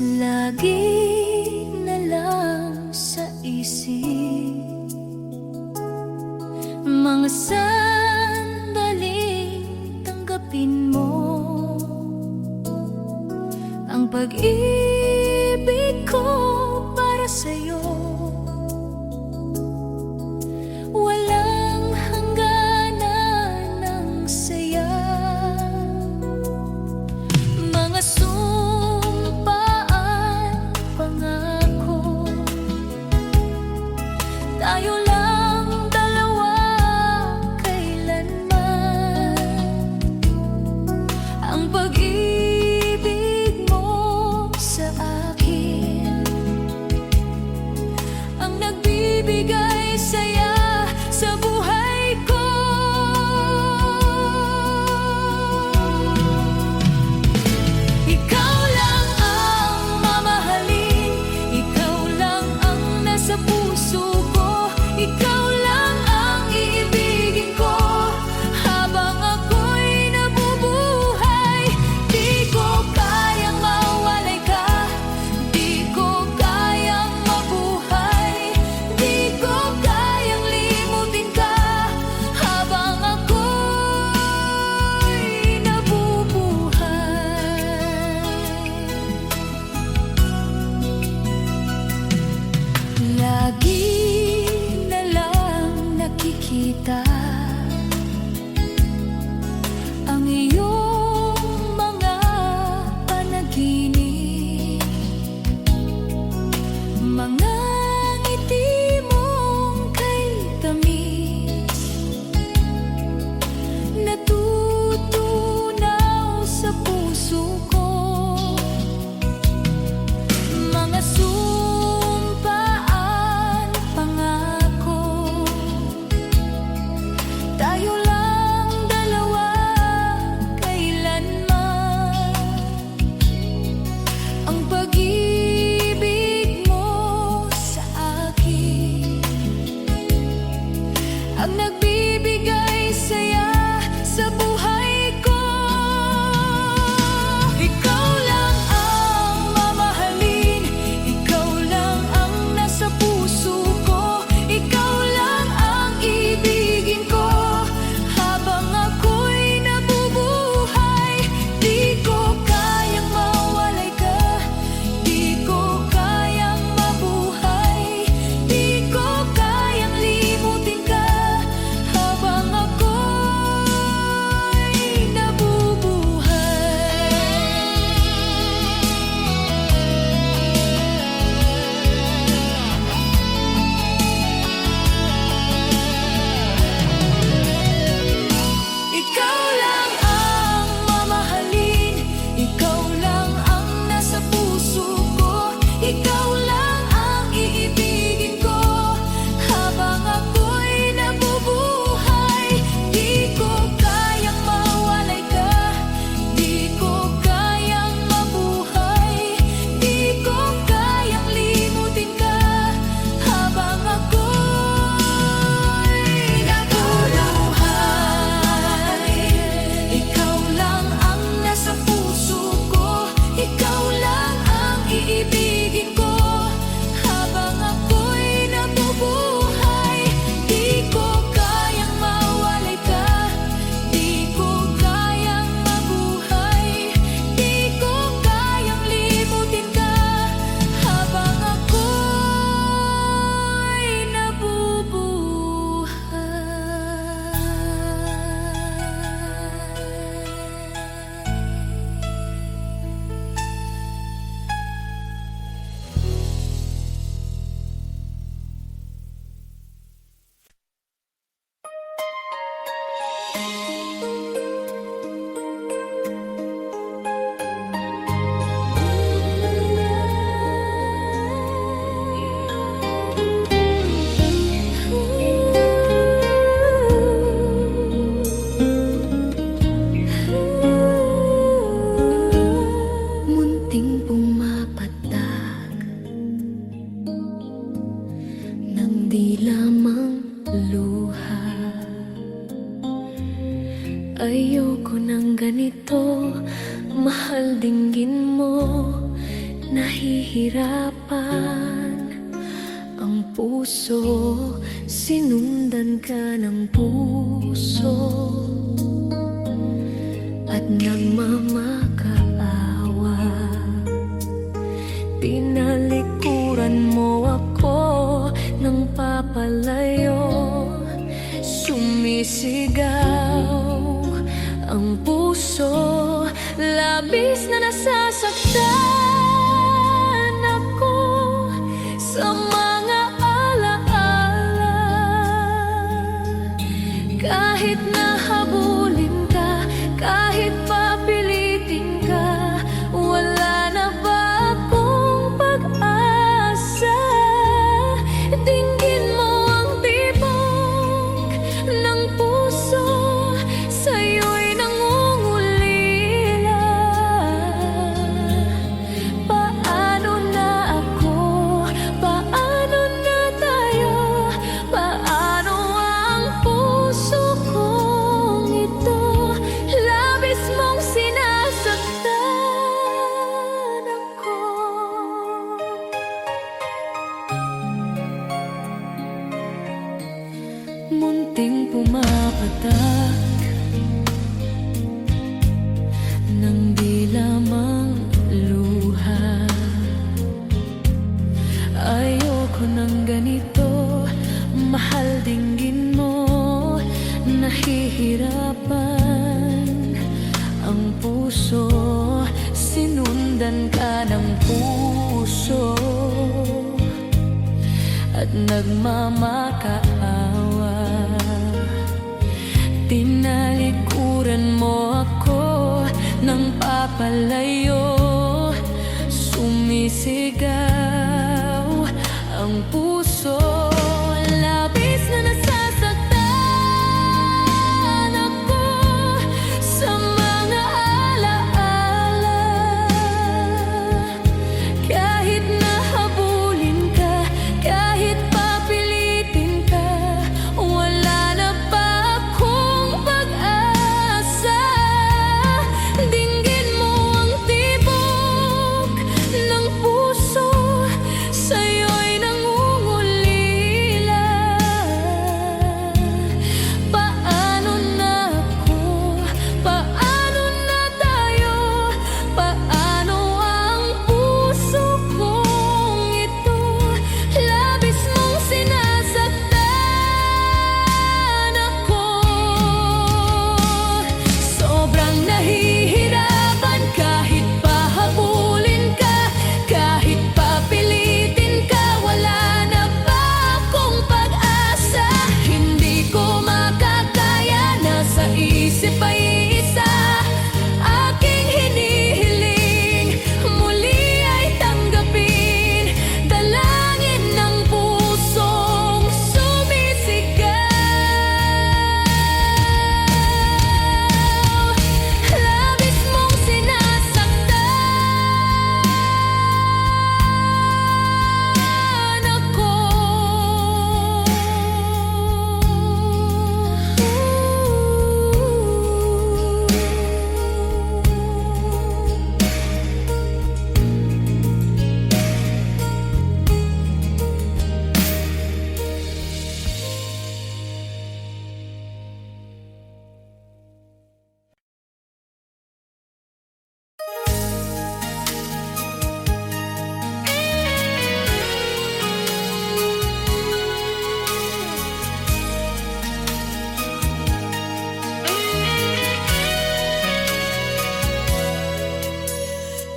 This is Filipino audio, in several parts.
Lagi na lang sa isip mga sandaling tanggapin mo ang pag-ibig ko para sa'yo. Walang hangganan ng saya, mga sumpaan, pangako. Tayo lang dalawa kailanman. Ang pag-ibig mo sa akin ang nagbibigay saya sa buhay ko. Ikaw lang ang mamahalin, ikaw lang ang nasa puso ko, ikaw lang ang iibigin ko habang ako'y nabubuhay. Di ko kayang mawalay ka, di ko kayang mabuhay, di ko kayang limutin ka habang ako'y nabubuhay. Lagi na lang nakikita ang iyong mga panaginip, mga ngiti mong kay tamis, natutunaw sa puso ko. Mga sumpaan, pangako. Tayo lang dalawa kailanman. Ang pag-ibig mo sa akin ang nagbibigay saya sa buhay ko. Ikaw lang ang mamahalin, ikaw lang ang nasa puso ko, ikaw lang ang ibigin ko habang ako'y nabubuhay. Di ko kayang mawalay ka, di ko kayang mabuhay, di ko kayang limutin ka habang ako'y nabubuhay. Ikaw lang ang mamahalin, ikaw lang ang nasa puso ko, ikaw lang ang iibigin ko habang ako'y nabubuhay. Di ko kayang mawalay ka, di ko kayang mabuhay, di ko kayang limutin ka habang ako'y nabubuhay. Ikaw lang ang nasa puso ko, ikaw lang ang iibigin ko habang ako'y nabubuhay. Di ko kayang mawalay ka, di ko kayang mabuhay, di ko kayang limutin ka habang ako'y nabubuhay. Munting pumapatak ng di lamang luha. Ayoko ng ganito, mahal, dinggin mo nahihirapan ang puso, sinundan ka ng puso at nagmamakaawa. Tinalikuran mo ako ng papalayo, sumisigaw ang puso, labis na nasasaktan ako sa mga alaala. Kahit nahabulin ka, kahit papilitin ka, wala na ba akong pag-asa? Dinggin mo ang tibok ng puso, sa'yo'y nangungulila. Paano na ako? Paano na tayo? Paano ang puso kong ito? Labis mong sinasaktan ako. Munting pumapatak ng di lamang luha. Ayoko ng ganito, mahal, dinggin mo. Nahihirapan ang puso, sinundan ka ng puso at nagmamakaawa. Tinalikuran mo ako ng papalayo, sumisigaw ang puso, labis na nasasaktan ako sa mga alaala. Kahit nahabulin ka, kahit papilitin ka, wala na ba akong pag-asa? Dinggin mo ang tibok ng puso, sa'yo'y nangungulila. Paano na ako? Paano na tayo? Paano ang puso kong ito? Labis mong sinasaktan ako. Sobrang nahihirapan, kahit pahabulin ka, kahit papilitin ka, wala na ba akong pag-asa? Hindi ko makakaya, nasa isip ay isa, aking hinihiling, muli ay tanggapin, dalangin ng pusong sumisigaw. Labis mong sinasaktan ako.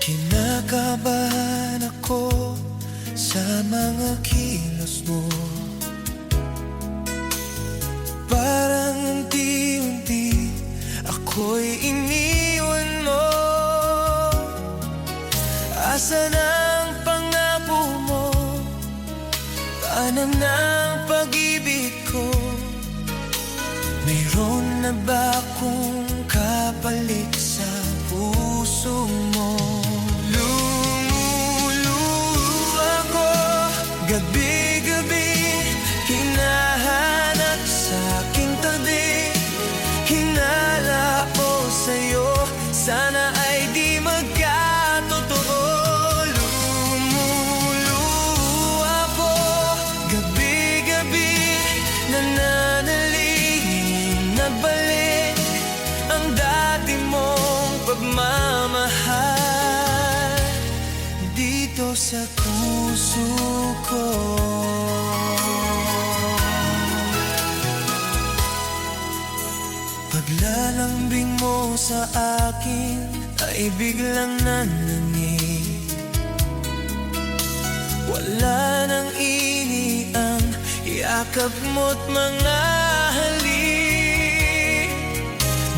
Kinakabahan ako sa mga kilos mo, parang unti-unti ako'y iniwan mo. Asan ang pangako mo? Paano ng pag-ibig ko? Mayroon na ba akong kapalit sa puso mo? Lumuluha ko gabi-gabi, hinahanap sa aking tabi, hinala ko sa'yo, sana ay di magkatotoo. dito sa puso ko. Paglalambing mo sa akin ay biglang nanangin. Wala nang ini ang yakap mo't mga halik.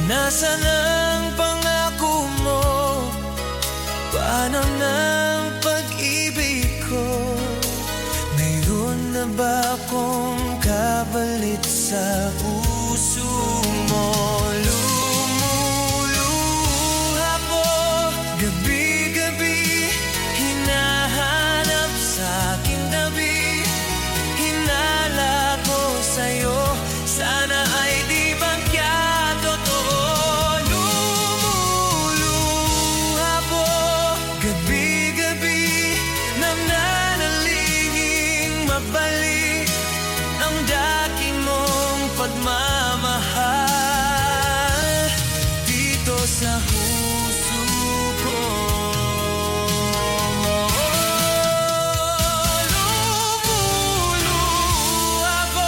Nasaan ang pangako mo? Paano ng pag-ibig ko? Mayroon na ba akong kapalit sa puso mo? Lumuluha ko gabi-gabi, hinahanap sa aking tabi. Hinala ko sa'yo, sana ay di magkatotoo. Lumuluha ko gabi-gabi, nananalingin mabalik ang dati mong pagmamahal dito sa puso ko. Lumuluha ko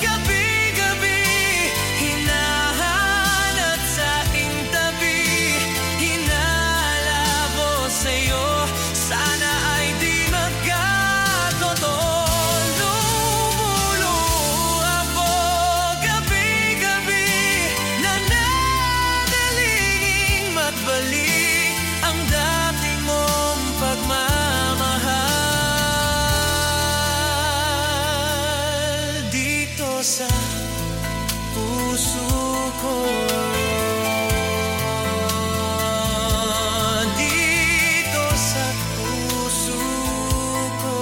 gabi-gabi, hinahanap sa aking tabi. Hinalabo sa'yo, sana ay di magkatotoo. Lumuluha ko gabi-gabi, nananalingin magbalik ang dati mong pagmamahal dito sa puso ko. Dito sa puso ko.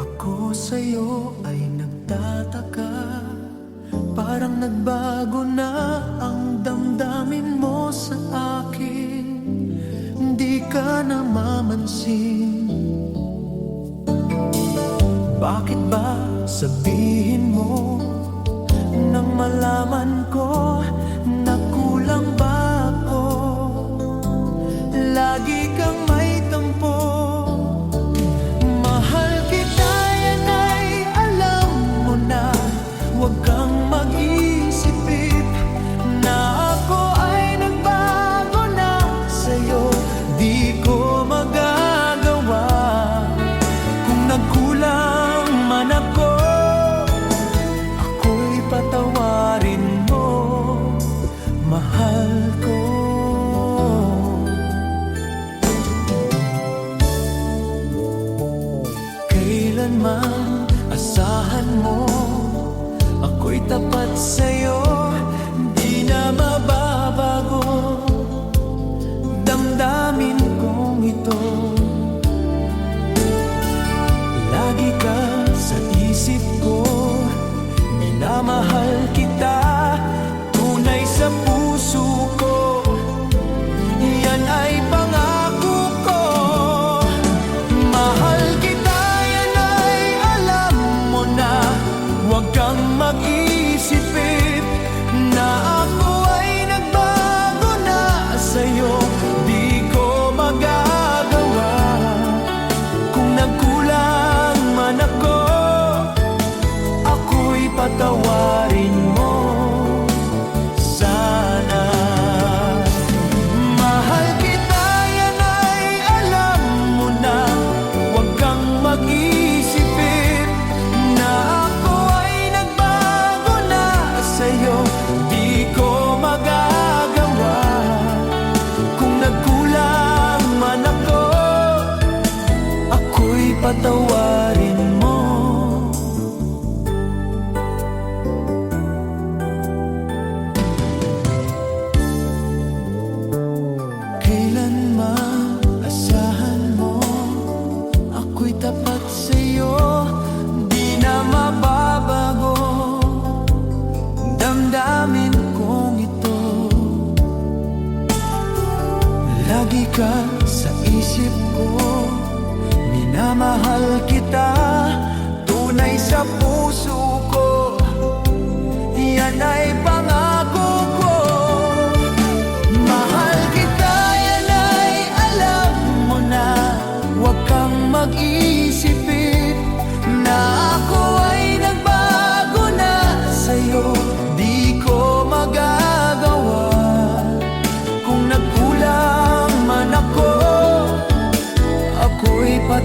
Ako sa'yo ay nagtataka, parang nagbago na ang damdamin mo sa akin. Hindi ka namamansin. Bakit ba sabihin mo nang malaman ko na kulang ba ako? Lagi kang may tampo. Mahal kita, yan ay alam mo na. Huwag kang mag-isip na ako ay nagbago na sa'yo. Di ko magagawa kung nagkulang man ako. Ako'y patawarin mo, mahal ko. Kailanman asahan mo, ako'y tapat sa'yo, di na mababago damdamin kong ito. Lagi ka sa isip ko, minamahal kita, tunay sa puso ko. Yan ay pangako ko. Mahal kita, yan ay alam mo na. Huwag kang mag-isipin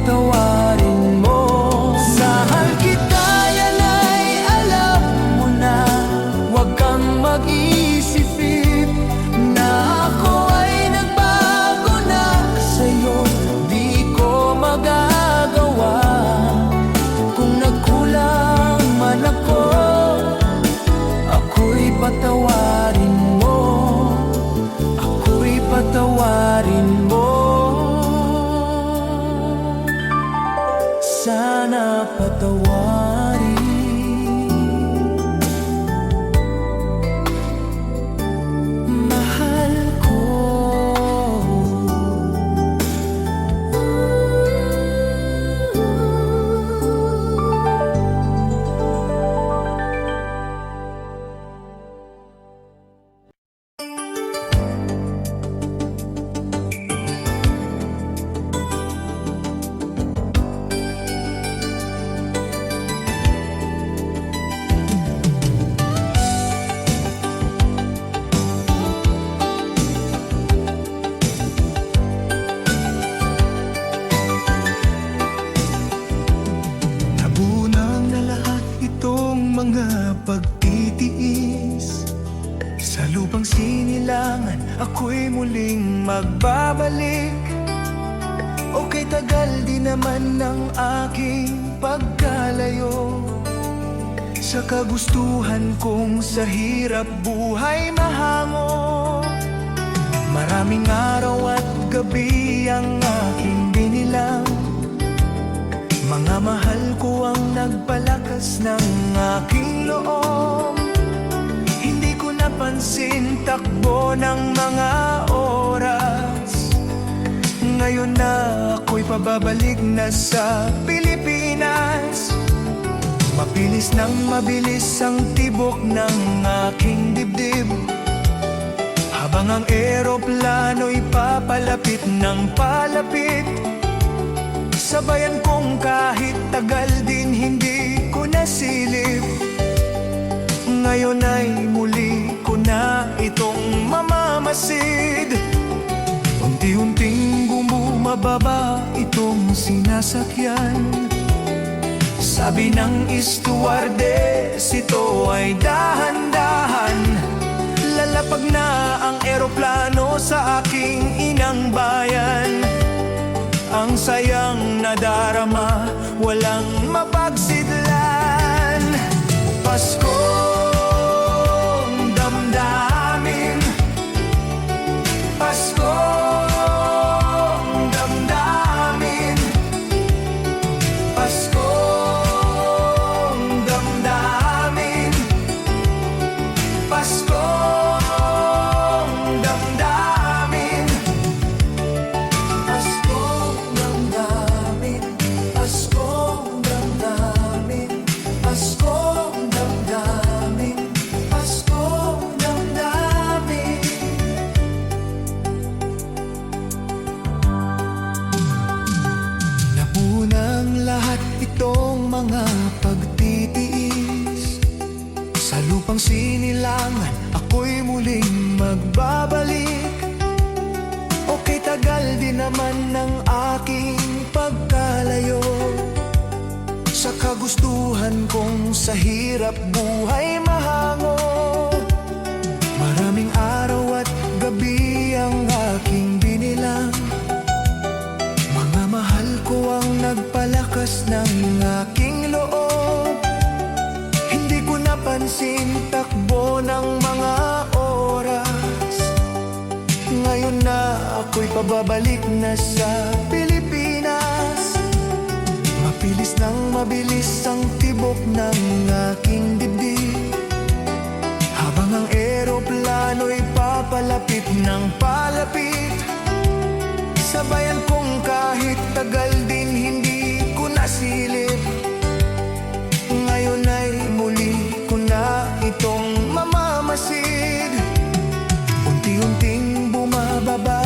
patawarin mo. Sahal kita, yan ay alam mo na. Huwag kang mag-isip na ako ay nagbago na sa'yo. Di ko magagawa kung nagkulang man ako. Ako'y patawarin mo, ako'y patawarin mo. Sana patawarin mahal ko. Nabunang na lahat itong mga pagtitiis. Sa lupang sinilangan, ako'y muling magbabalik. Okay, tagal di naman ng aking pagkalayo sa kagustuhan kong sa hirap buhay mahango. Maraming araw at gabi ang aking binilang. Mga mahal ko ang nagpalakas ng aking loob. Hindi ko napansin takbo ng mga oras. Ngayon na ako'y pababalik na sa Pilipinas. Mabilis nang mabilis ang tibok ng aking dibdib, habang ang eroplano'y papalapit ng palapit. Sabayan kong kahit tagal din hindi ko nasilip. Ngayon ay muli ko na itong mamamasid. Unti-unting bumababa itong sinasakyan. Sabi ng stewardess, ito ay dahan-dahan. Lalapag na ang eroplano sa aking inang bayan. Ang sayang nadarama, walang mapagsidlan. Paskong damdamin, Paskong damdamin, Paskong damdamin, Paskong damdamin, Paskong damdamin, Paskong damdamin, Paskong damdamin, Paskong damdamin. Napunang lahat itong mga pagtitiis. Sa lupang sinilangan, ako'y muling magbabalik. Okay, tagal din naman ng aking pagkalayo sa kagustuhan kong sa hirap buhay mahango. Maraming araw at gabi ang aking binilang. Mga mahal ko ang nagpalakas ng aking loob. Hindi ko napansin takbo ng mga oras. Ngayon na ako'y pababalik na sa Pilipinas. Mabilis nang mabilis ang tibok ng aking dibdib, habang ang eroplano'y papalapit ng palapit. Sabayan kong kahit tagal din hindi ko nasilip. Ngayon ay muli ko na itong mamamasid. Unti-unting bumababa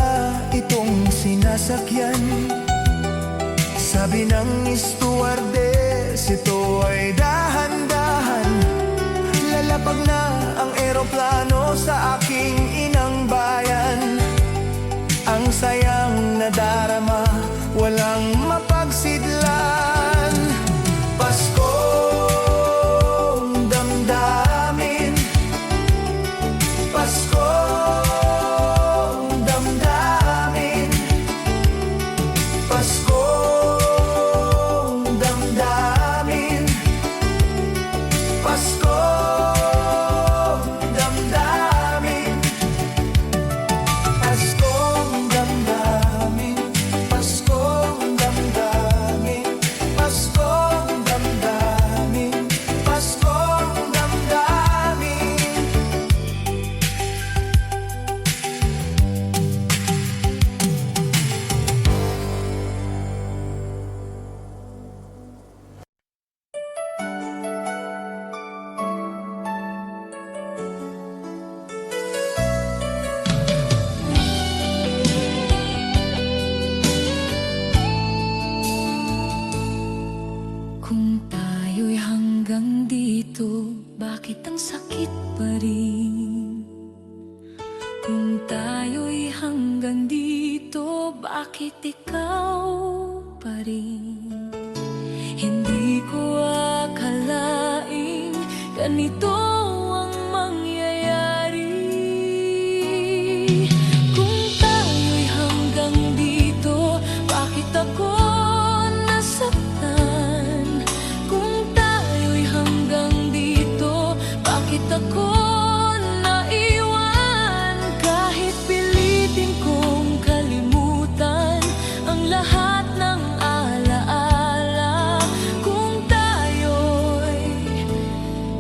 itong sinasakyan. Sabi ng stewardess, ito ay dahan-dahan. Lalapag na ang eroplano sa aking inang bayan. Ang sayang nadarama, walang mapagsid bakit ikaw pa rin? Hindi ko akalaing ganito ang mangyayari. Kung tayo'y hanggang dito, bakit ako nasaktan? Kung tayo'y hanggang dito, bakit ako naiwan? Kahit pilitin kong kalimutan ang lahat ng alaala, kung tayo'y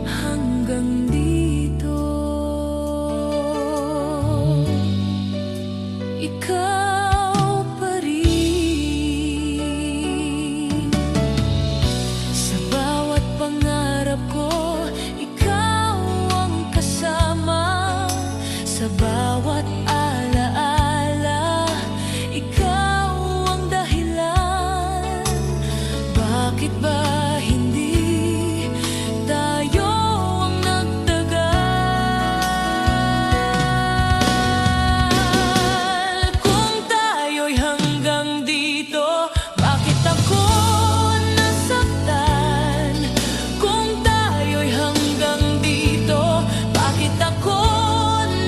hanggang dito, ikaw pa rin. Sa bawat pangarap ko, ikaw ang kasama. Sa bawat alaala, ikaw ang dahilan. Bakit ba hindi tayo ang nagtagal? Kung tayo'y hanggang dito, bakit ako nasaktan? Kung tayo'y hanggang dito, bakit ako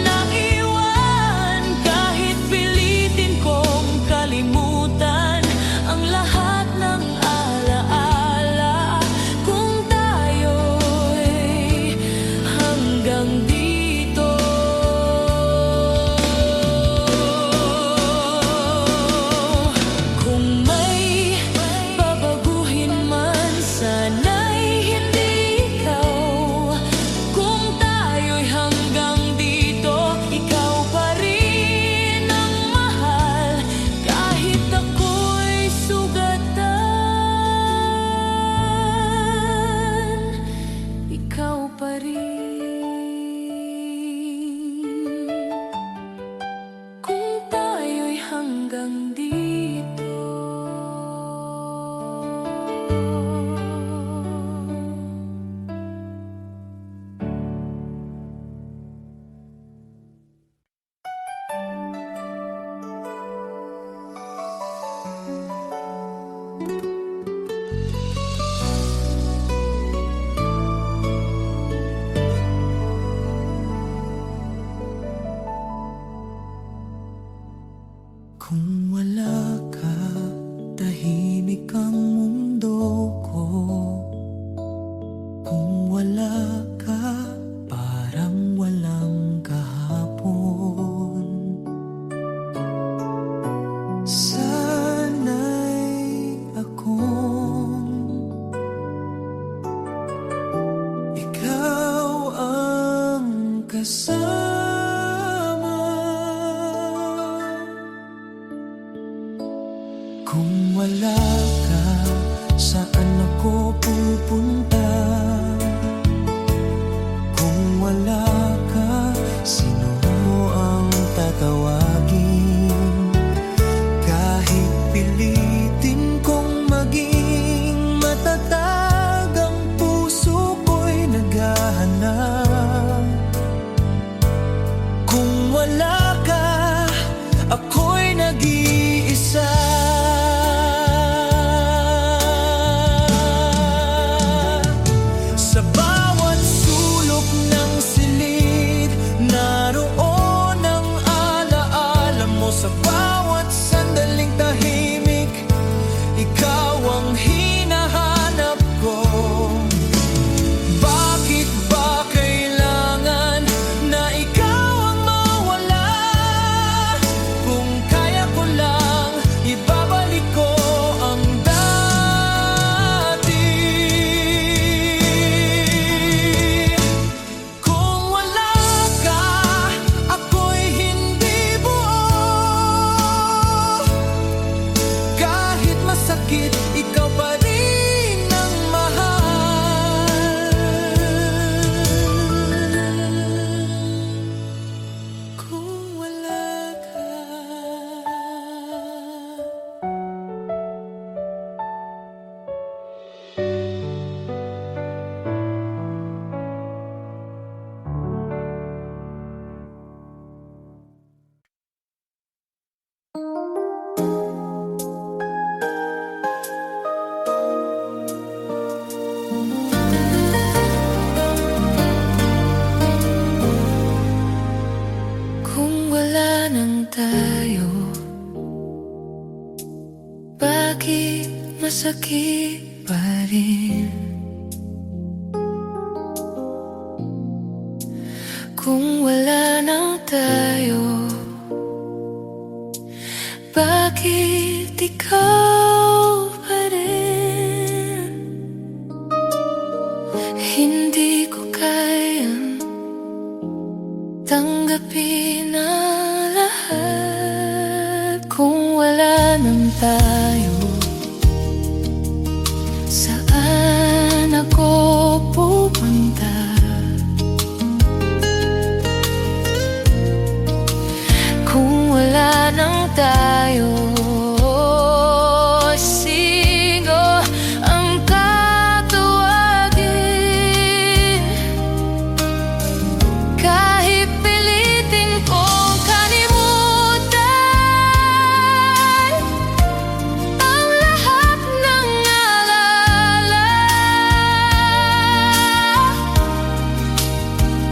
naiwan? Kahit pilitin kong kalimutan ang lahat ng alaala, kung tayo'y hanggang dito. Kung may babaguhin man, sana'y hindi ikaw. Kung tayo'y hanggang dito, ikaw pa rin ang mahal. Kahit ako'y sugatan, ikaw pa rin. Kung tayo'y hanggang dito. Kung wala ka, tahimik ang mundo ko. Kung wala ka, parang walang kahapon. Sana'y akong ikaw ang kasama. Kung wala ka, saan ako pupunta? Kung wala ka, sino ang tatawagin? Kahit pilitin kong maging matatag, ang puso ko'y naghahanap. Kung wala ka, ako'y nag-iisa. Sa bawat sulok ng silid, naroon ang alaala mo. Sa bawat sandaling tahimik, ikaw ang hinahanap ko. Bakit ba kailangan na ikaw ang mawala? Kung kaya ko lang, ibabalik ko ang dati. Kung wala ka, ako'y hindi buo. Kahit masakit, ikaw pa rin ang mahal. Kung wala ka. bakit masakit pa rin? Kung wala nang tayo, bakit ikaw pa rin? Hindi ko kayang tanggapin ang lahat. Kung wala nang tayo, saan ako pupunta? Kung wala nang tayo, sino ang tatawagin? Kahit pilitin kong kalimutan ang lahat ng alala,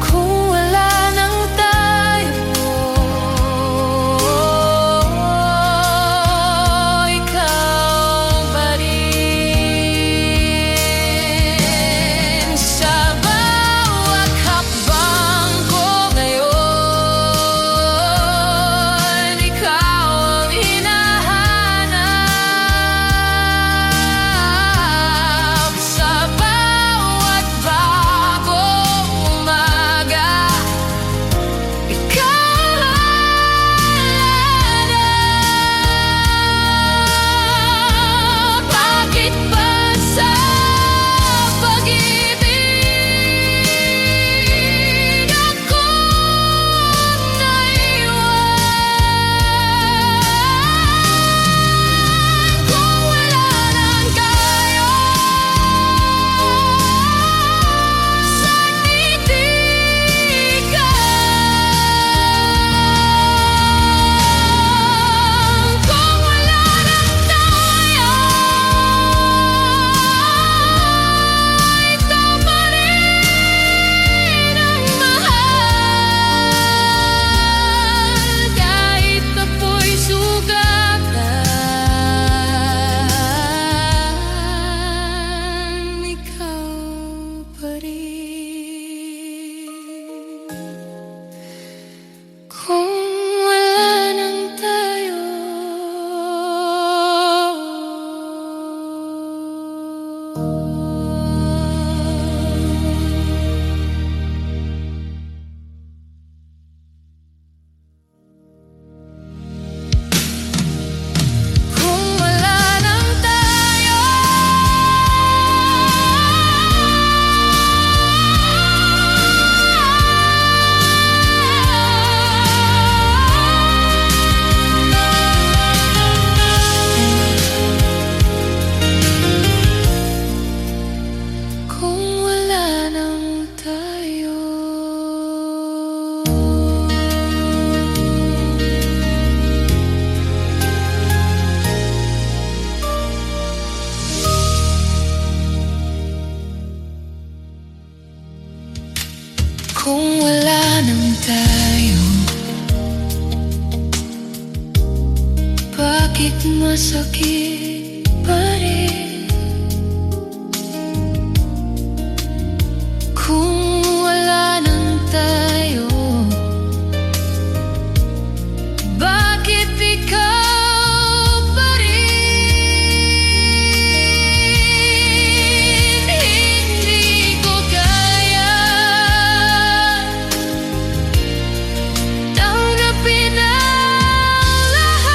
kung wala nang tayo, ikaw pa rin. Sa bawat hakbang ko ngayon, ikaw ang hinahanap. Sa bawat bagong umaga, ikaw ang hanap. Bakit ba sa pag-ibig ako naiwan? Kung wala nang tayo, saan titigan? Kung wala nang tayo, ikaw pa rin ang mahal. Kahit ako'y sugatan, ikaw pa rin. Kung wala nang tayo, kung wala nang tayo, kung wala nang tayo. Kung wala nang tayo, bakit masakit pa rin? Kung wala nang tayo, bakit ikaw pa rin? Hindi ko kaya tanggapin ang lahat.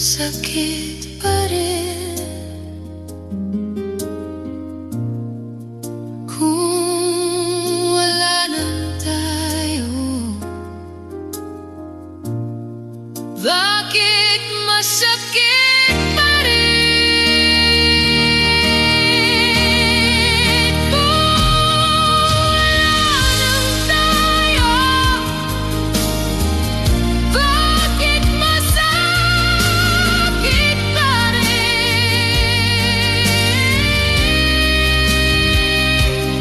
masakit pa rin kung wala na tayo. Bakit masakit pa rin kung wala na tayo? Bakit masakit pa rin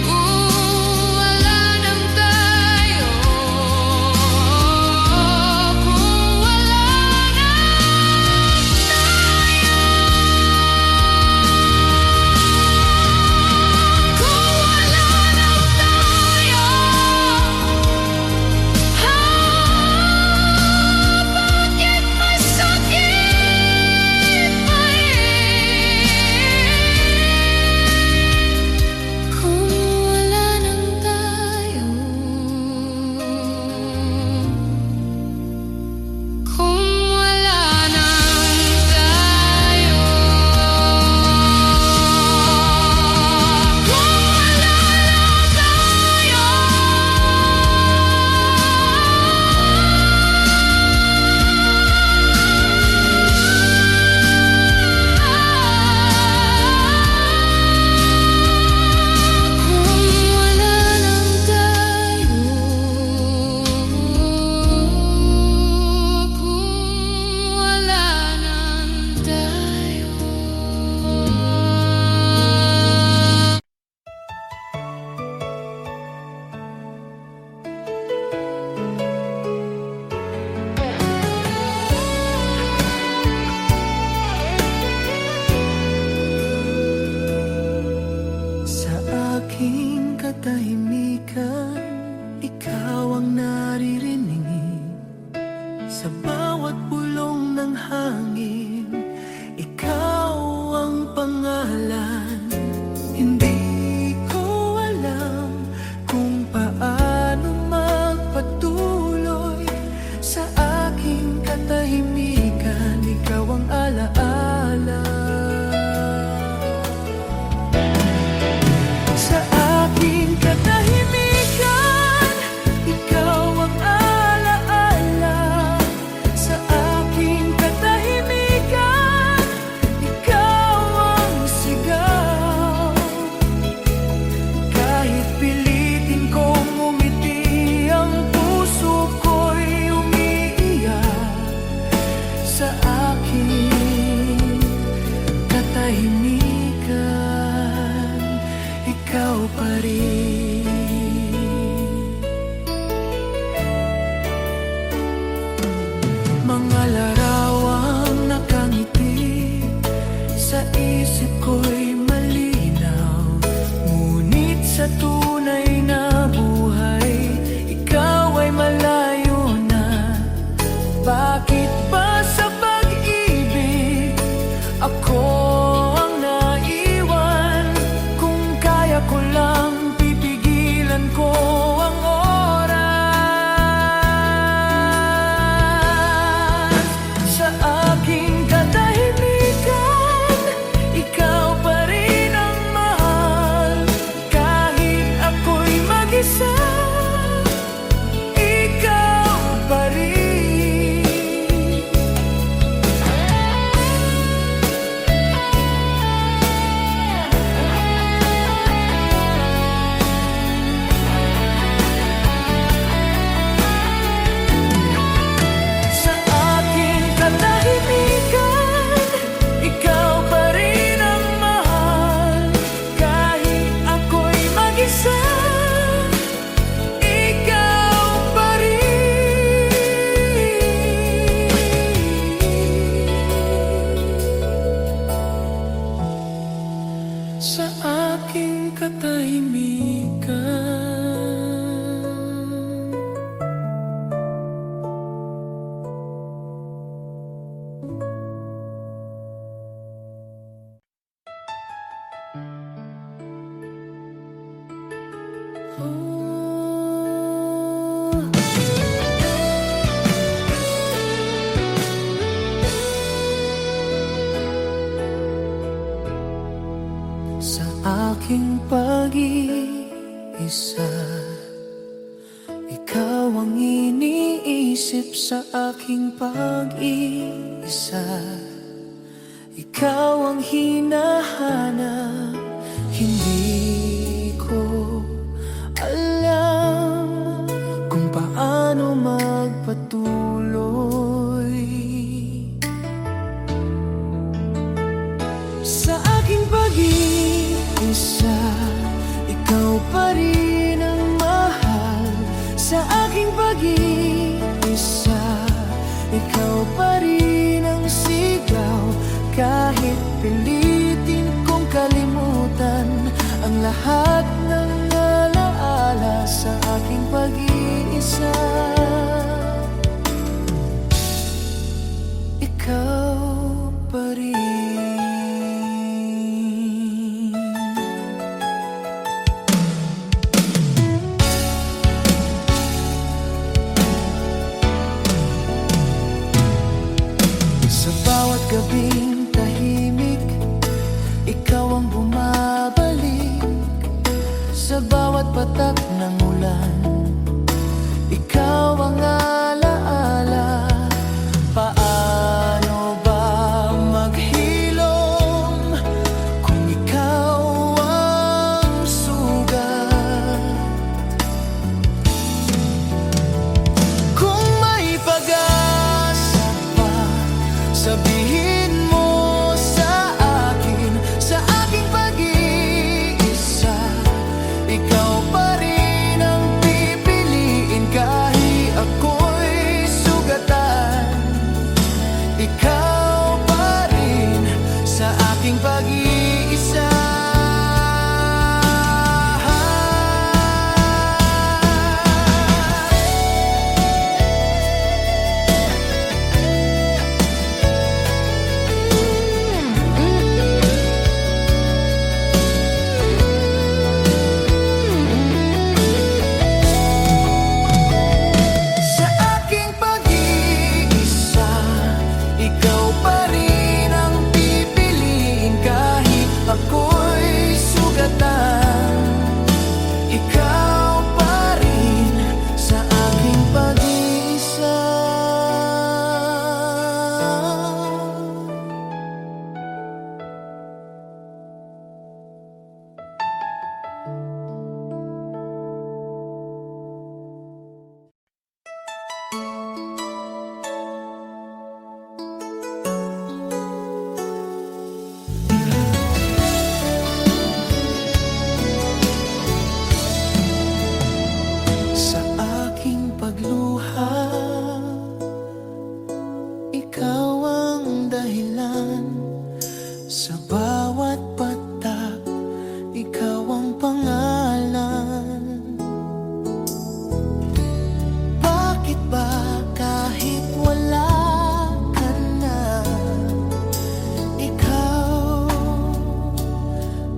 kung wala na tayo? Kung wala na bakit masakit pa rin kung wala na tayo? Kung wala na tayo? Kung wala na tayo? Kung wala nang tayo, kung wala nang tayo. Sa aking katahimikan, ikaw ang naririnig. Sa bawat bulong ng hangin, ikaw ang pangalan. Hindi ko alam kung paano magpatuloy. Sa aking katahimikan, ikaw ang alaala. Sa aking katahimikan, ikaw ang alaala. Sa aking katahimikan, ikaw ang sigaw. Kahit pilitin kong umiti, ang puso ko'y umiiyak. Sa aking katahimikan, ikaw pa rin. Mga larawang nakangiti, sa isip ko'y malinaw. Ngunit sa tunay na buhay, ikaw ay malayo na. Bakit ba sa pag-ibig ako ang naiwan? Kung kaya ko lang, pipigilan ko ang oras. Sa aking katahimikan, ikaw pa rin ang mahal. Kahit ako'y mag-isa, ikaw aking pag-iisa. Ikaw ang iniisip sa aking pag-iisa. Ikaw ang hinahanap, hindi ko alam kung paano magpatuloy. Sa aking pag-iisa, ikaw pa rin ang mahal. Sa aking pag-iisa, ikaw pa rin ang sigaw. Kahit pilitin kong kalimutan ang lahat ng alaala sa aking pag-iisa, ikaw pa rin. Sa bawat gabing tahimik, ikaw ang bumabalik. Sa bawat patak ng ulan, ikaw ang alaala. Paano ba maghilom kung ikaw ang sugat? Kung may pag-asa pa, sabihin mo sa akin. Sa aking pag-iisa, ikaw pa rin ang pipiliin. Kahit ako'y sugatan, ikaw pa rin sa aking pag-iisa. Sa aking pag-iisa, ikaw pa rin ang pipiliin. Kahit ako'y sugatan, ikaw pa rin sa aking pag-iisa. Sa aking pagluha, ikaw ang dahilan. Sa bawat patak, ikaw ang pangalan. Bakit ba kahit wala ka na, ikaw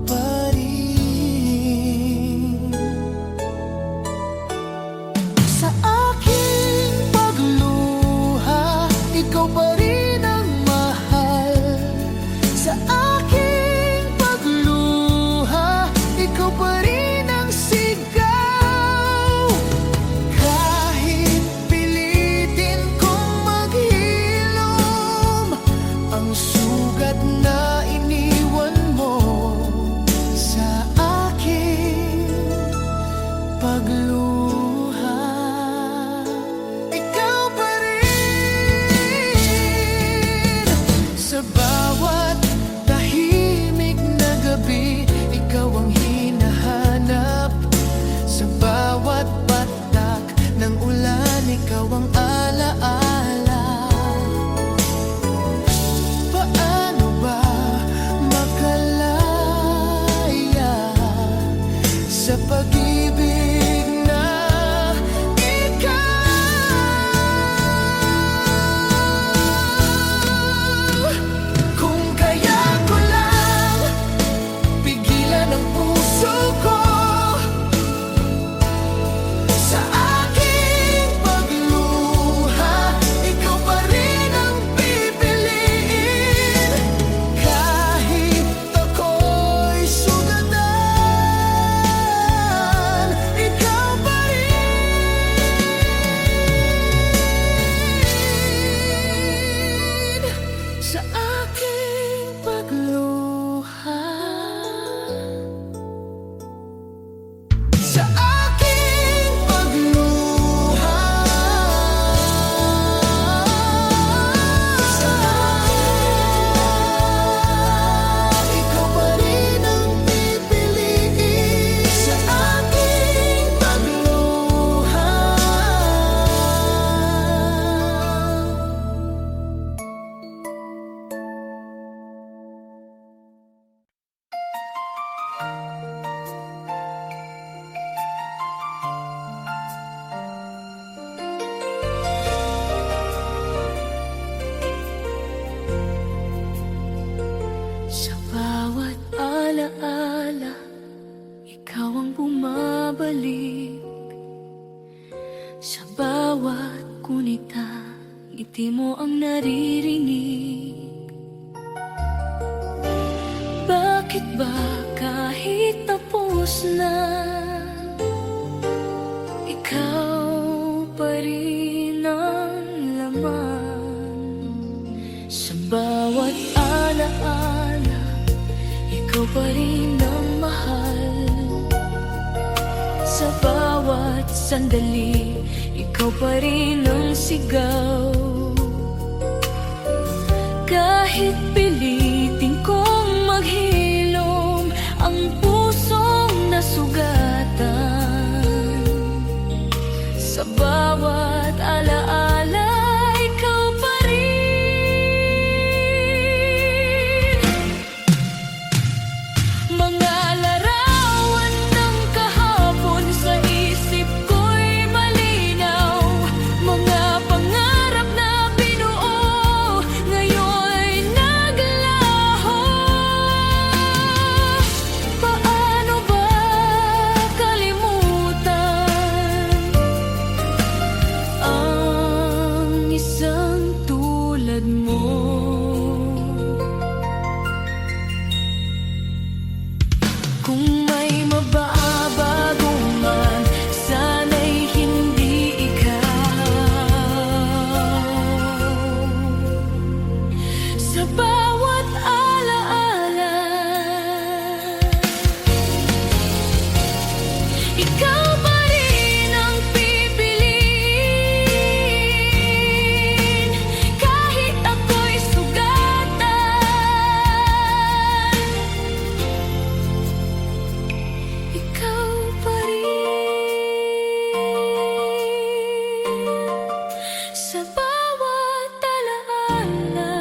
pa rin? Sa aking pagluha, ikaw pa rin ang mahal. Sa aking pagluha, ikaw pa rin ang sigaw. Kahit pilitin kong maghilom ang sugat na iniwan mo sa aking pagluha, ikaw pa rin. Sa bawat tahimik na gabi, ikaw ang hinahanap. Sa bawat patak ng ulan, ikaw ang alaala. Paano ba makalaya sa pag-ibig na ikaw? Kung kaya ko lang pigilan ang puso ko sa aking pagluha, Sa bawat kunita, ngiti mo ang naririnig. Bakit ba kahit tapos na, ikaw pa rin ang laman? Sa bawat alaala, ikaw pa rin ang mahal. Sa bawat sandali, ikaw pa rin ang sigaw. Kahit pilitin kong maghilom ang pusong nasugatan, sa bawat alaala, ikaw pa rin. Mga larawan ng kahapon sa isip ko'y malinaw. Mga pangarap na binuo ngayon'y naglaho. Paano ba kalimutan ang isang tulad mo? Kung may mababago man, sana'y hindi ikaw. Sa bawat alaala, ikaw pa rin ang pipiliin. Kahit ako'y sugatan, ikaw pa rin. Sa bawat alaala.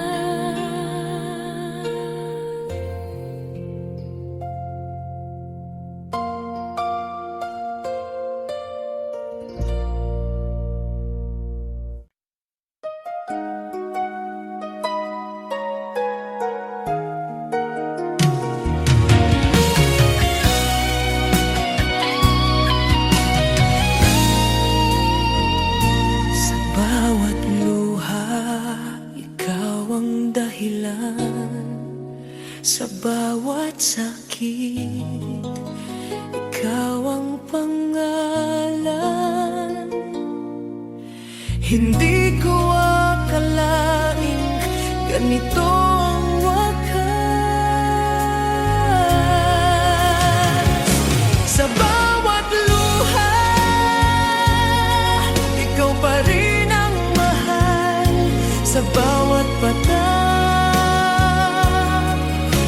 Sa bawat luha, ikaw ang dahilan. Sa bawat sakit, ikaw ang pangalan. Hindi ko akalaing ganito ang wakas. Sa bawat luha, ikaw pa rin ang mahal. Sa bawat patak,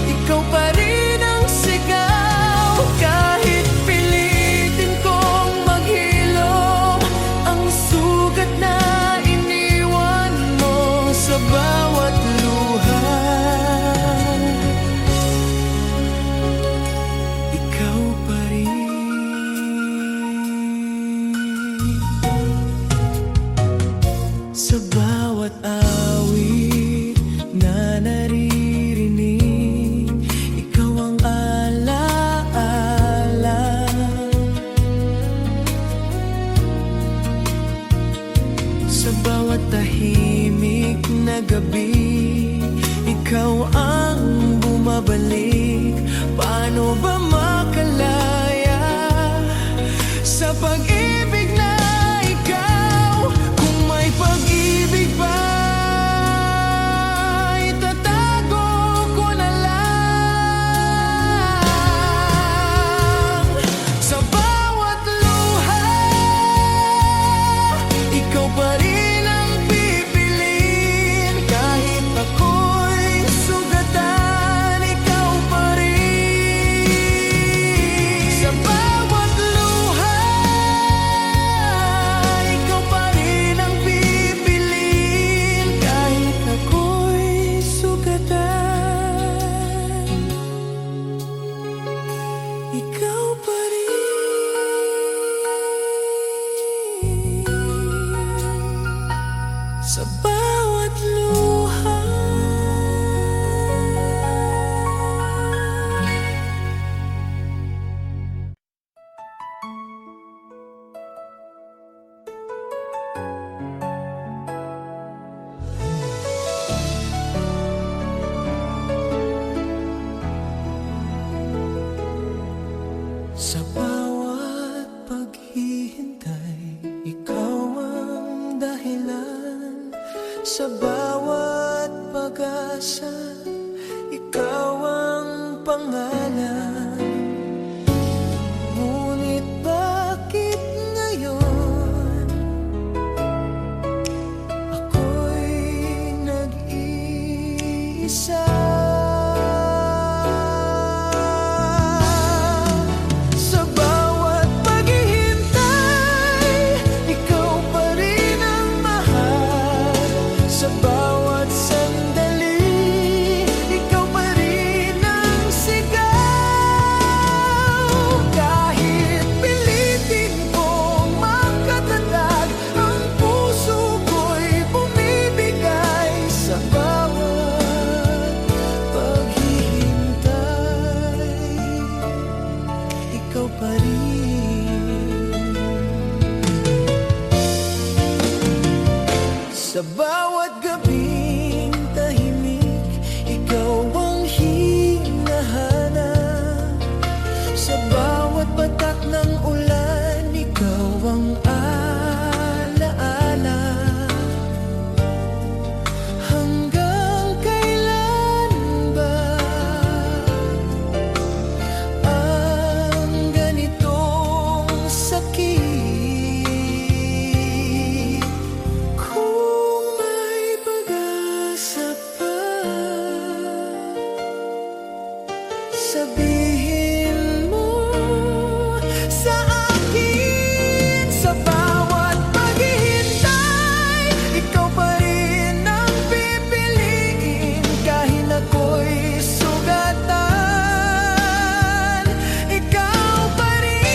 ikaw pa rin ang sigaw. Kahit pilitin kong maghilom ang sugat na iniwan mo. Sa bawat luha, ikaw pa rin. Sa bawat awit na naririnig, ikaw ang alaala. Sa bawat tahimik na gabi, ikaw ang bumabalik. Paano ba makalaya sa pag-ibig na ikaw? Kung may pag-ibig pa, itatago ko na lang. Sa bawat luha, ikaw pa rin ang pipiliin. Kahit ako'y sugatan, ikaw pa rin. Sa bawat luha, ikaw pa rin ang pipiliin. Kahit ako'y sugatan, ikaw pa rin. Sa bawat luha. dahilan sa bawat pag-asa. Ikaw ang pangalan. Ngunit bakit ngayon ako'y nag-iisa? Sa bawat paghihintay, ikaw pa rin ang mahal. Sa bawat sandali, ikaw pa rin ang sigaw. Kahit pilitin kong makatatag, ang puso ko'y bumibigay. Sa bawat paghihintay, ikaw pa rin. Sa bawat gabing tahimik, ikaw ang hinahanap. Sa bawat patak ng ulan, ikaw ang alaala. Hanggang kailan ba ang ganitong sakit? Kung may pag-asa pa, sabihin mo sa akin. Sa bawat paghihintay, ikaw pa rin ang pipiliin. Kahit ako'y sugatan, ikaw pa rin.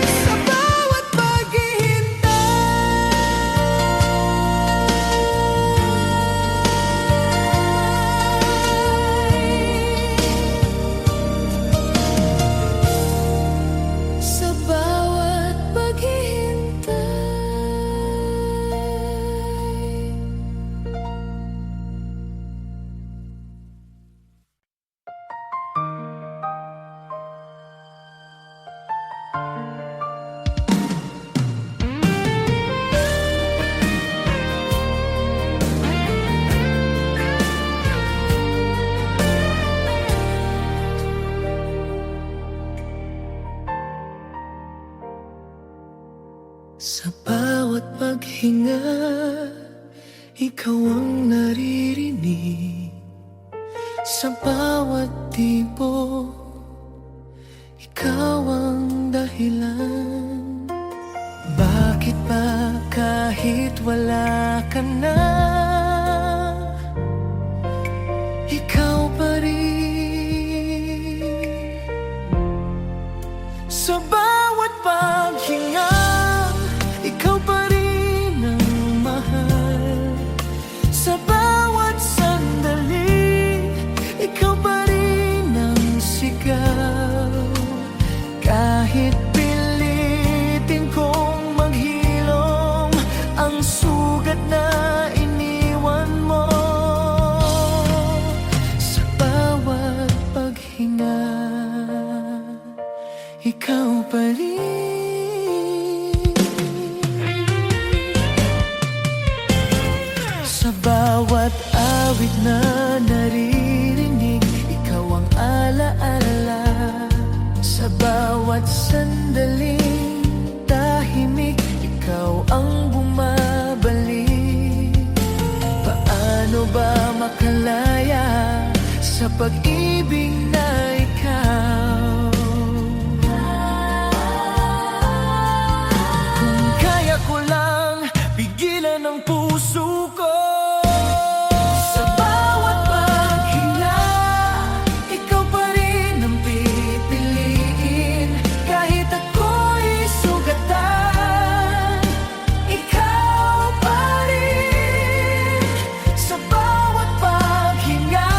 Sa bawat paghihintay, sa bawat paghihintay. Sa bawat paghinga, ikaw ang naririnig. Sa bawat tibok, ikaw ang dahilan. Bakit ba kahit wala ka na, ikaw pa rin? Sa bawat paghinga, ikaw pa rin ang mahal. Sa bawat sandali, ikaw pa rin ang sigaw. Kahit pilitin kong maghilom ang sugat na iniwan mo, sa bawat paghinga, ikaw pa rin. Sa bawat awit na naririnig, ikaw ang alaala. Sa bawat sandaling tahimik, ikaw ang bumabalik. Paano ba makalaya sa pag-ibig na ikaw? Kung kaya ko lang pigilan ang puso ko, sa bawat paghinga, ikaw pa rin ang pipiliin. Kahit ako'y sugatan, ikaw pa rin. Sa bawat paghinga,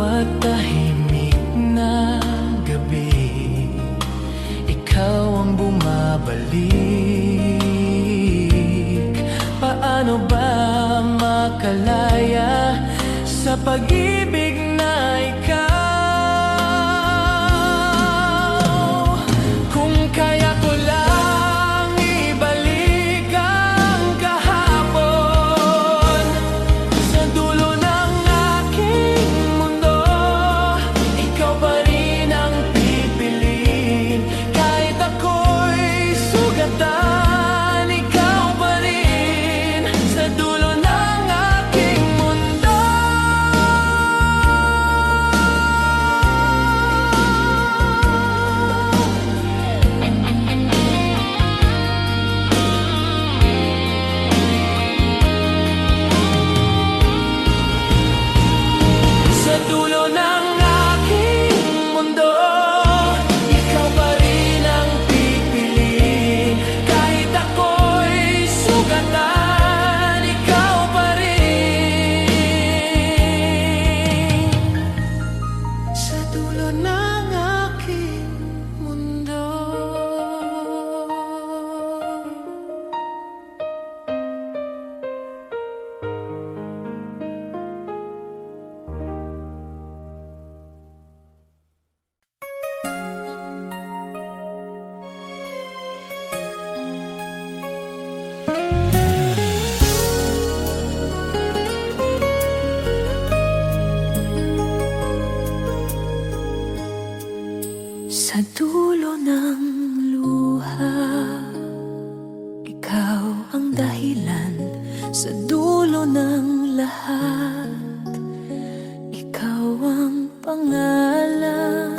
bawat tahimik na gabi, ikaw ang bumabalik. Paano ba makalaya sa pag-ibig na ikaw? Kung kaya ko lang ibalik ang kahapon sa dulo ng aking mundo, ikaw pa rin ang pipiliin. Kahit ako'y sugatan, ikaw pa rin sa dulo ng aking mundo. Sa dulo ng aking mundo, ikaw pa rin ang pipiliin. Kahit ako'y sugatan, ikaw pa rin sa dulo ng aking mundo. Sa dulo ng luha, ikaw ang dahilan. Sa dulo ng lahat, ikaw ang pangalan.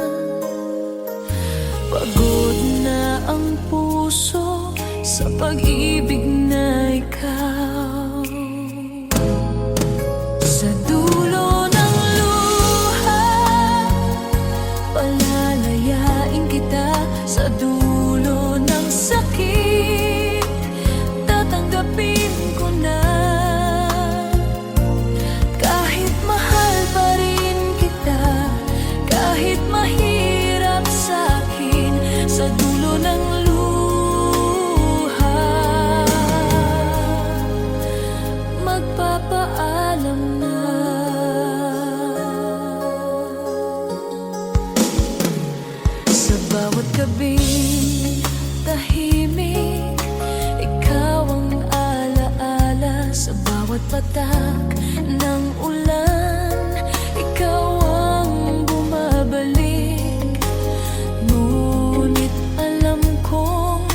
Pagod na ang puso sa pag-ibig na ikaw. Sa dulo ng luha, palalayain kita. Sa dulo ng sakit, tatanggapin ko na. Kahit mahal pa rin kita, kahit mahirap sa'kin, sa dulo ng luha, magpapaalam na. Sa bawat gabing tahimik, ikaw ang alaala. Sa bawat patak ng ulan, ikaw ang bumabalik. Ngunit alam kong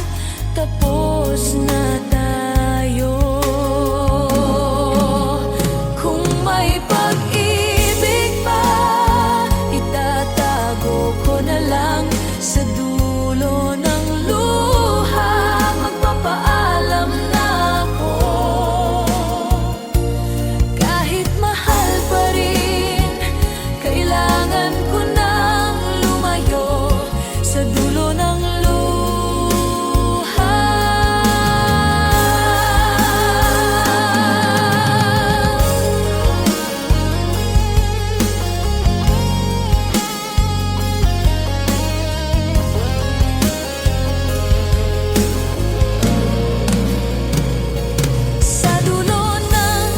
tapos na tayo. Kung may pag-ibig pa, itatago ko na lang. Sa dulo ng luha, magpapaalam na ako. Kahit mahal pa rin, kailangan ko nang lumayo. Sa dulo ng luha, sa dulo ng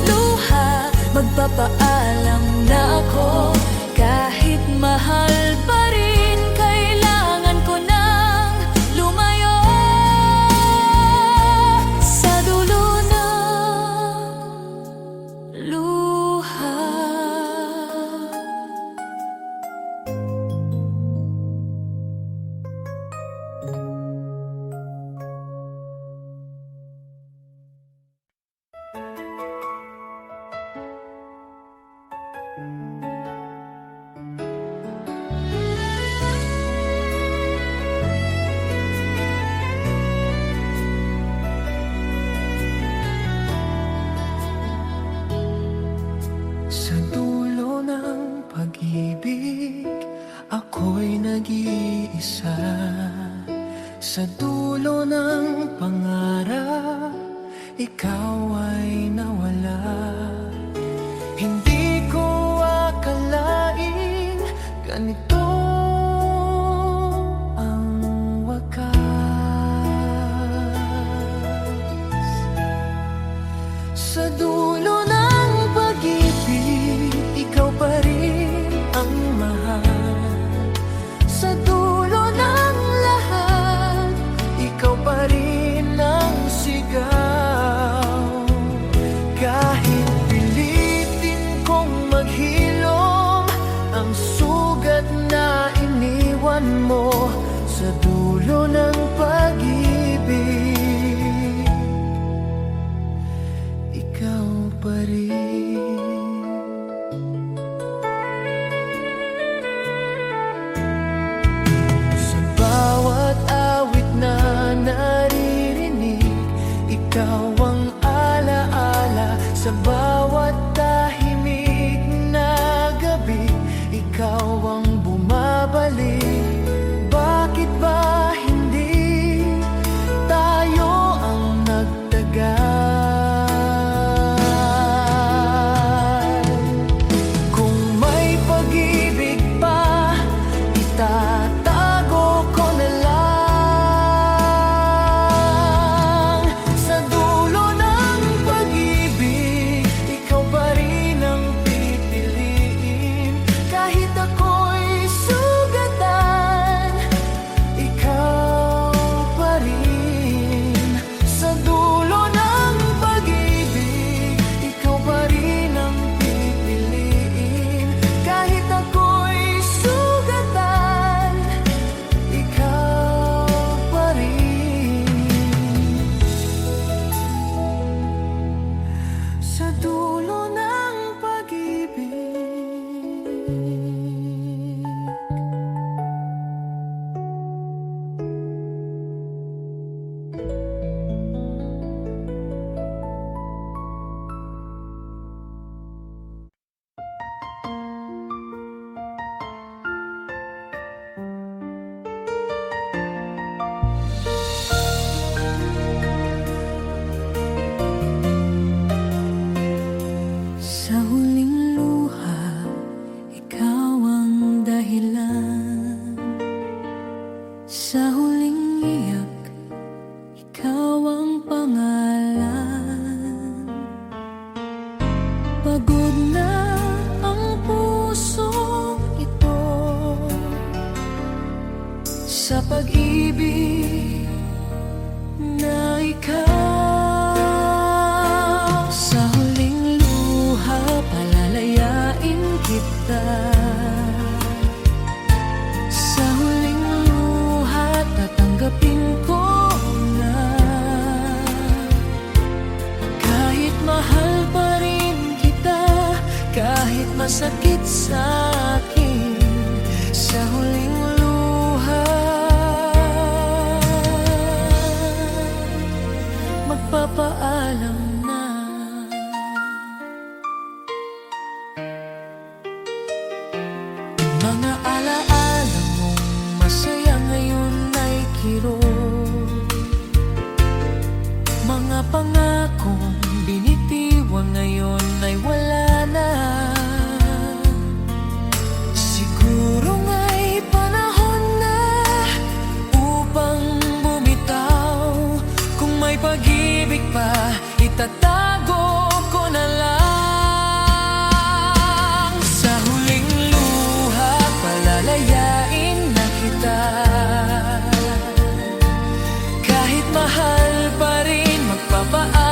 luha, magpapaalam na ako. Kahit mahal pa rin, kailangan ko nang lumayo. Sa dulo ng luha. Sa dulo ng pag-ibig, ako'y nag-iisa. Sa dulo ng pangarap, ikaw ay nawala. Hindi ko akalain ganito ang wakas. Sa dulo ng pag-ibig, ikaw pa rin ang mahal. Sa dulo ng lahat, ikaw pa rin ang sigaw. Kahit pilitin kong maghilom ang sugat na iniwan mo sa dulo ng pag-ibig, ikaw pa rin. Sa bawat awit na naririnig, ikaw ang alaala. Sa bawat tahimik na gabi, ikaw ang bumabalik. Bakit ba hindi tayo ang nagtagal? Kung may pag-ibig pa, itatago ko na lang. Sa dulo ng pag-ibig, ikaw pa rin ang pipiliin. Kahit ako'y sugatan, ikaw pa rin. Sa dulo ng pag-ibig, ikaw pa rin ang pipiliin. Kahit ako'y sugatan, ikaw pa rin. Sa dulo ng pag-ibig. Sa huling luha, ikaw ang dahilan. Sa huling iyak, ikaw ang pangalan. Pagod na ang pusong ito sa pag-ibig na ikaw. Sa huling luha, palalayain kita. Sa huling luha, tatanggapin ko na. Kahit mahal pa rin kita, kahit masakit sa akin. Sa huling luha, magpapaalam na. Mga alaala mong masaya ngayon ay kirot. Mga pangakong binitiwan ngayon ay wala na. Siguro nga'y panahon na upang bumitaw. Kung may pag-ibig pa, itatago ko na lang. Sa huling luha, palalayain na kita. Kahit mahal pa rin, magpapaalam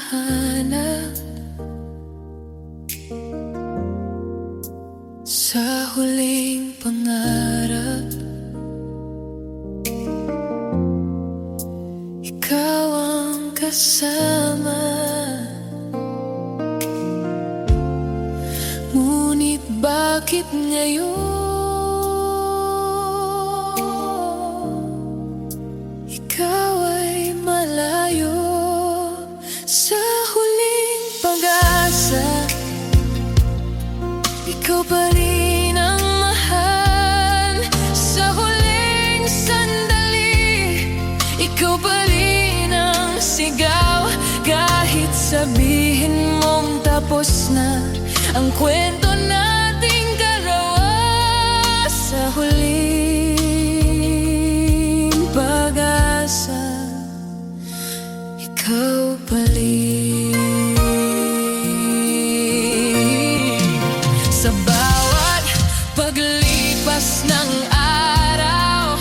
nahanap sa huling pangarap. Ikaw ang kasama, ngunit bakit ngayon ikaw ay malayo? Sa huling pag-asa, ikaw pa rin ang mahal. Sa huling sandali, ikaw pa rin ang sigaw. Kahit sabihin mong tapos na ang kwento nating dalawa, sa huling pag-asa, ikaw pa rin. Sa bawat paglipas ng araw,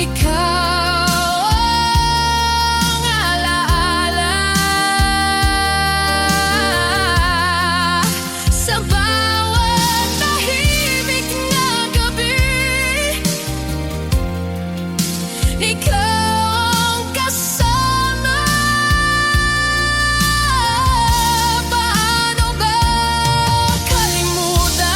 ikaw ang alaala. Sa bawat tahimik na gabi, ikaw ang kasama. Paano ba kalimutan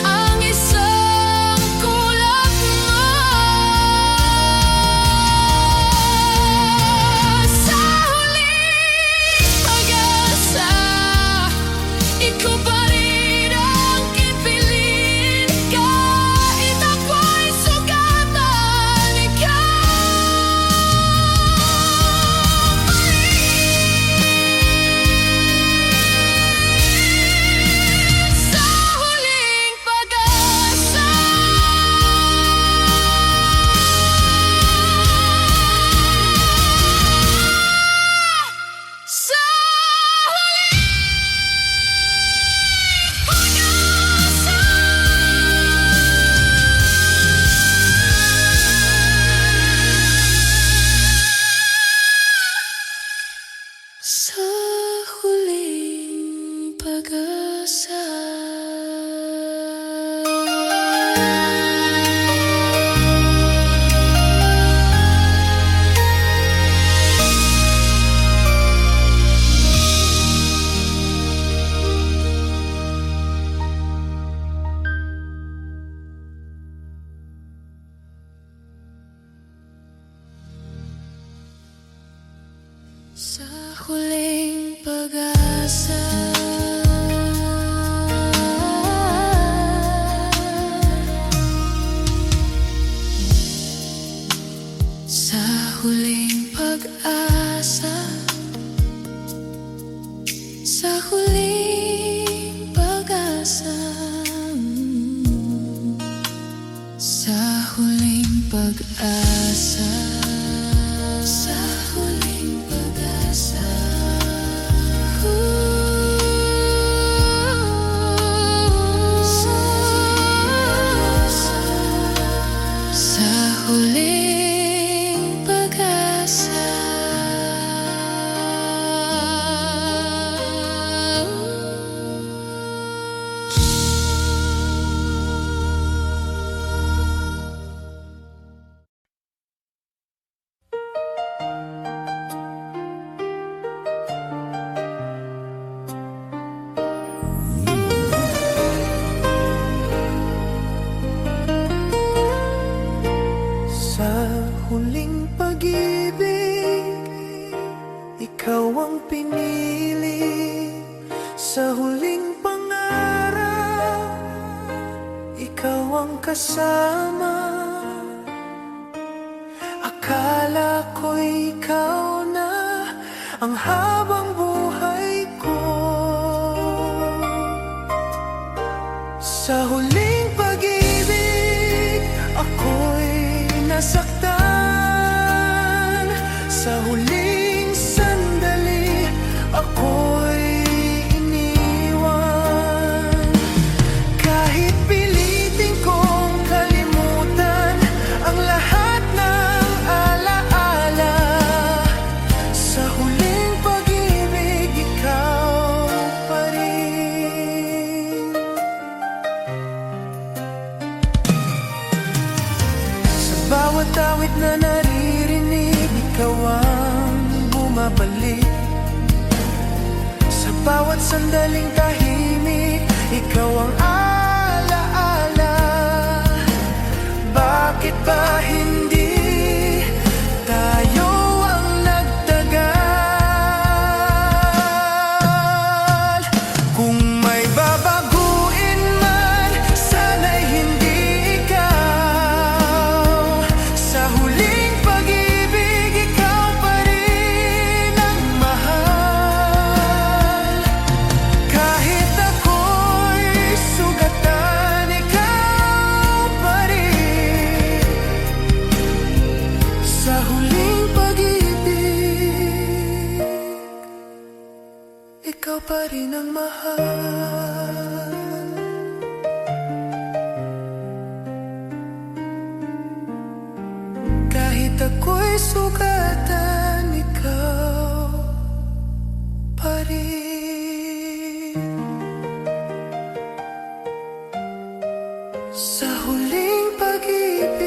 ang isang kulap mo? Sa huling pag-asa, ikaw pa rin ang kipiling. Kahit ako'y sugatan, ikaw pa rin. Sa huling pag-asa, sa huling sa huling pag-asa. Sa huling pag-asa, sa huling pag-asa, sa huling pag-asa, sa huling pag-asa, sa huling pag-asa. Sa huling pag-asa. Sa huling pag-ibig, ikaw ang pinili. Sa huling pangarap, ikaw ang kasama. Akala ko'y ikaw na ang habang buhay ko. Sa huling pag-ibig, ako'y nasaktan. Sa huling sandali, ako'y iniwan. Kahit pilitin kong kalimutan ang lahat ng alaala, bawat sandaling tahimik, ikaw ang alaala. Bakit ba hindi tayo ang nagtagal? Kung may babaguin man, sana'y hindi ikaw. Sa huling pag-ibig, ikaw pa rin ang mahal. Kahit ako'y sugatan, ikaw pa rin. Sa huling pag-ibig, ikaw pa rin ang mahal. Kahit ako'y sugatan, ikaw pa rin. Sa huling pag-ibig,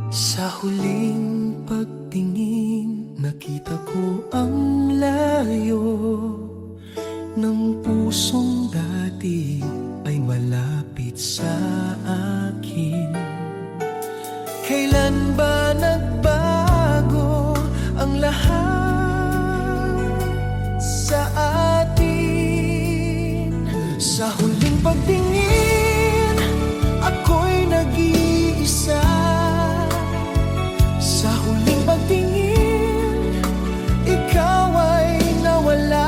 sa huling pagtingin, nakita ko ang layo ng pusong dati ay malapit sa akin. Kailan ba nagbago ang lahat sa atin? Sa huling pagtingin, ako'y nag-iisa. Sa huling pagtingin, ikaw ay nawala.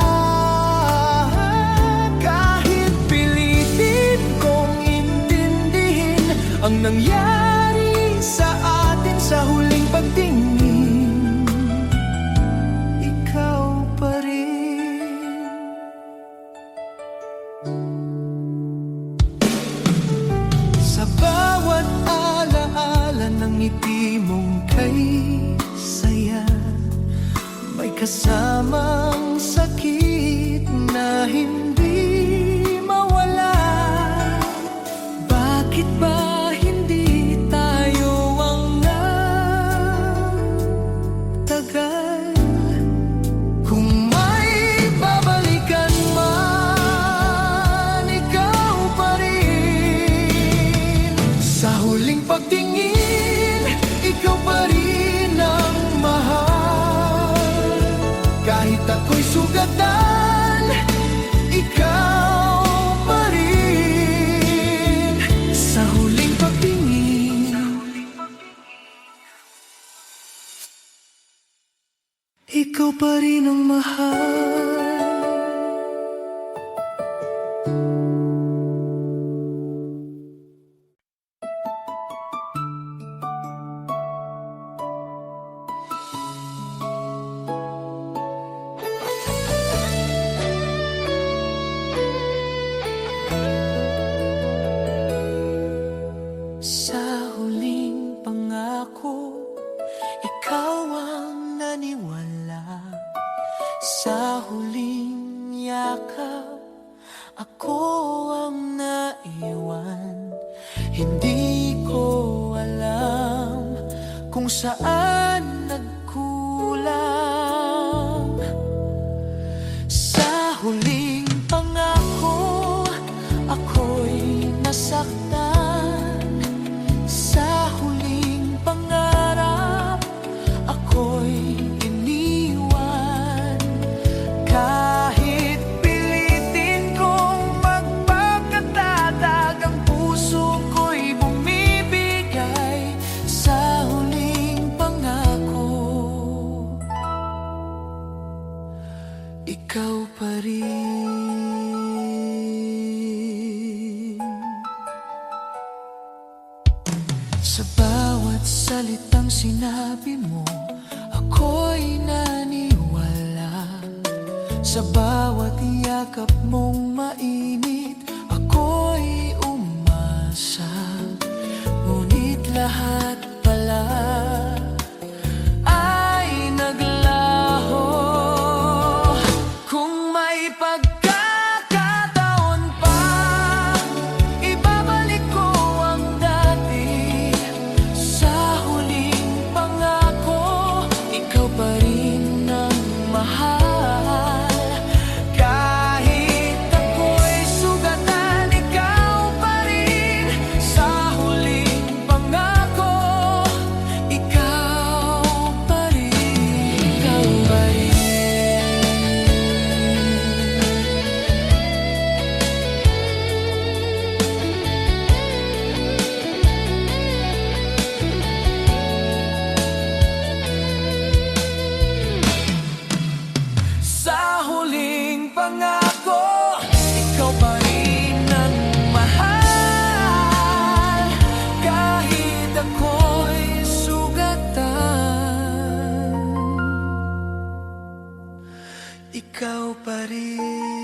Kahit pilitin kong intindihin ang nangyari sa atin sa huling pagtingin, ikaw pa rin. Sa bawat alaala ng ngiti mong kay saya, may kasamang sakit na hindi mawala. Bakit ba hindi tayo ang nagtagal? Kung may babalikan man, ikaw pa rin. Sa huling pagtingin, ikaw pa rin ang mahal. Kahit ako'y sugatan, ikaw pa rin. Sa huling pagtingin, ikaw pa rin ang mahal. Sa huling pangako, ikaw ang naniwala. Sa huling yakap, ako ang naiwan. Hindi ko alam kung saan nagkulang. Sa huling pangako, ako'y nasaktan. Sa huling pangarap, ako'y iniwan. Kahit pilitin kong magpakatatag, ang puso ko'y bumibigay sa huling pangako. Ikaw pa rin. Sa bawat salitang sinabi mo, ako'y naniwala. Sa bawat yakap mong mainit, ako'y umasa. ikaw pa rin ang mahal. Kahit ako'y sugatan, ikaw pa rin.